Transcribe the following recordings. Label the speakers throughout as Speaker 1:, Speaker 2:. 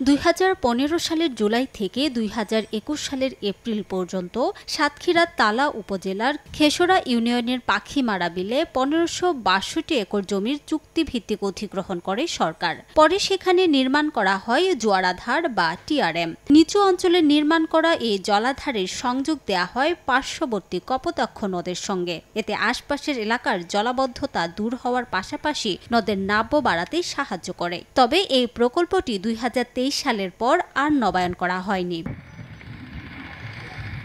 Speaker 1: 2015 সালের জুলাই থেকে 2021 সালের এপ্রিল পর্যন্ত সাতক্ষীরা তালা উপজেলার খেসরা ইউনিয়নের পাখিমারা বিলে 1562 একর জমির চুক্তিভিত্তিক অধিগ্রহণ করে সরকার। পরে সেখানে নির্মাণ করা হয় জোয়ারাধার বা টিআরএম। নিচু অঞ্চলে নির্মাণ করা এই জলাধারের সংযোগ দেয়া হয় পার্শ্ববর্তী কপোতাক্ষ নদের সঙ্গে। এতে আশপাশের এলাকার জলাবদ্ধতা দূর হওয়ার পাশাপাশি নদের নাব্য বাড়াতে সাহায্য করে। তবে এই প্রকল্পটি 2023 সালের পর আর নবায়ন করা হয়নি।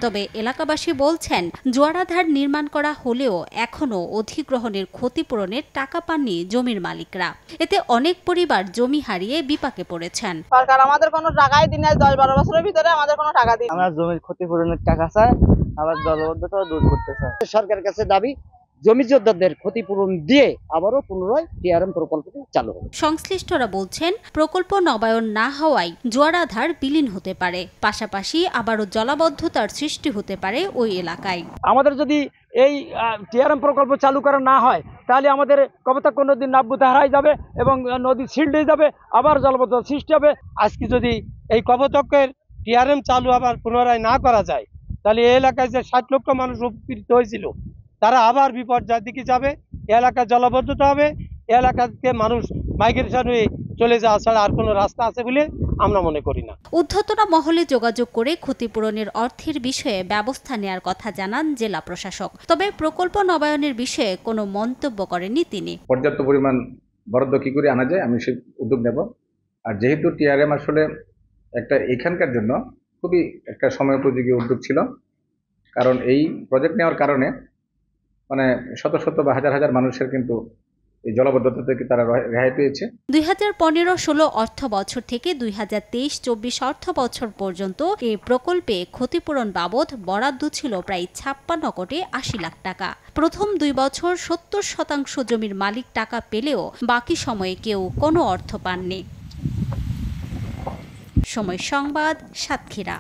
Speaker 1: তবে এলাকাবাসী বলছেন, জোয়ারাধার নির্মাণ করা হলেও এখনও অধিগ্রহণের ক্ষতিপূরণের টাকা পাননি জমির মালিকরা। এতে অনেক পরিবার জমি হারিয়ে বিপাকে পড়েছেন।
Speaker 2: সরকার আমাদের কোনো টাকাই দিন নাই, 10-12 বছরের ভিতরে আমাদের কোনো টাকা দিন।
Speaker 3: আমরা জমির ক্ষতিপূরণের টাকা চাই, আবার জলবদ্ধতা দূর করতে চাই।
Speaker 4: সরকারের কাছে দাবি জমি যোদ্ধাদের ক্ষতিপূরণ দিয়ে আবারও পুনরায় টিআরএম প্রকল্পটি চালু হবে।
Speaker 1: সংশ্লিষ্টরা বলছেন, প্রকল্প নবায়ন না হওয়ায় জোয়ারাধার বিলীন হতে পারে, পাশাপাশি আবারও জলাবদ্ধতার সৃষ্টি হতে পারে ওই এলাকায়।
Speaker 5: আমাদের যদি এই টিআরএম প্রকল্প চালু করা না হয়, তাহলে আমাদের কপোতাক্ষ নদীর নাব্যতা হারাই যাবে এবং নদী সিল্ড হয়ে যাবে, আবার জলাবদ্ধতা সৃষ্টি হবে।
Speaker 6: আজকে যদি এই কপোতাক্ষের টিআরএম চালু আবার পুনরায় না করা যায়, তাহলে এই এলাকায় যে 60 লক্ষ মানুষ উপকৃত হয়েছিল, তারা আবার বিপর্যয়ের দিকে যাবে। এলাকায় জলাবদ্ধতা হবে, এলাকাতে মানুষ মাইগ্রেশন হয়ে চলে যাওয়া ছাড়া আর কোনো রাস্তা আছে বলে আমরা মনে করি না।
Speaker 1: ঊর্ধ্বতন মহলে যোগাযোগ করে ক্ষতিপূরণের অর্থের বিষয়ে ব্যবস্থা নেওয়ার কথা জানান জেলা প্রশাসক। তবে প্রকল্প নবায়নের বিষয়ে কোনো মন্তব্য করেননি তিনি।
Speaker 7: পর্যাপ্ত পরিমাণ বরাদ্দ কি করে আনা যায়, আমি সেই উদ্যোগ নেব। আর যেহেতু টিআরএম আসলে একটা এখানকার জন্য খুবই একটা সময় উপযোগী উদ্যোগ ছিল, কারণ এই প্রজেক্ট নেওয়ার কারণে মানে শত শত বা হাজার হাজার মানুষের কিন্তু এই জলাবদ্ধতা থেকে তারা রেহাই পেয়েছে।
Speaker 1: 2015-16 অর্থ বছর থেকে 2023-24 অর্থ বছর পর্যন্ত এই প্রকল্পে ক্ষতিপূরণ বাবদ বরাদ্দ ছিল প্রায় 56 কোটি 80 লাখ টাকা। প্রথম 2 বছর 70% জমির মালিক টাকা পেলেও বাকি সময়ে কেউ কোনো অর্থ পাননি। সময় সংবাদ, সাতক্ষীরা।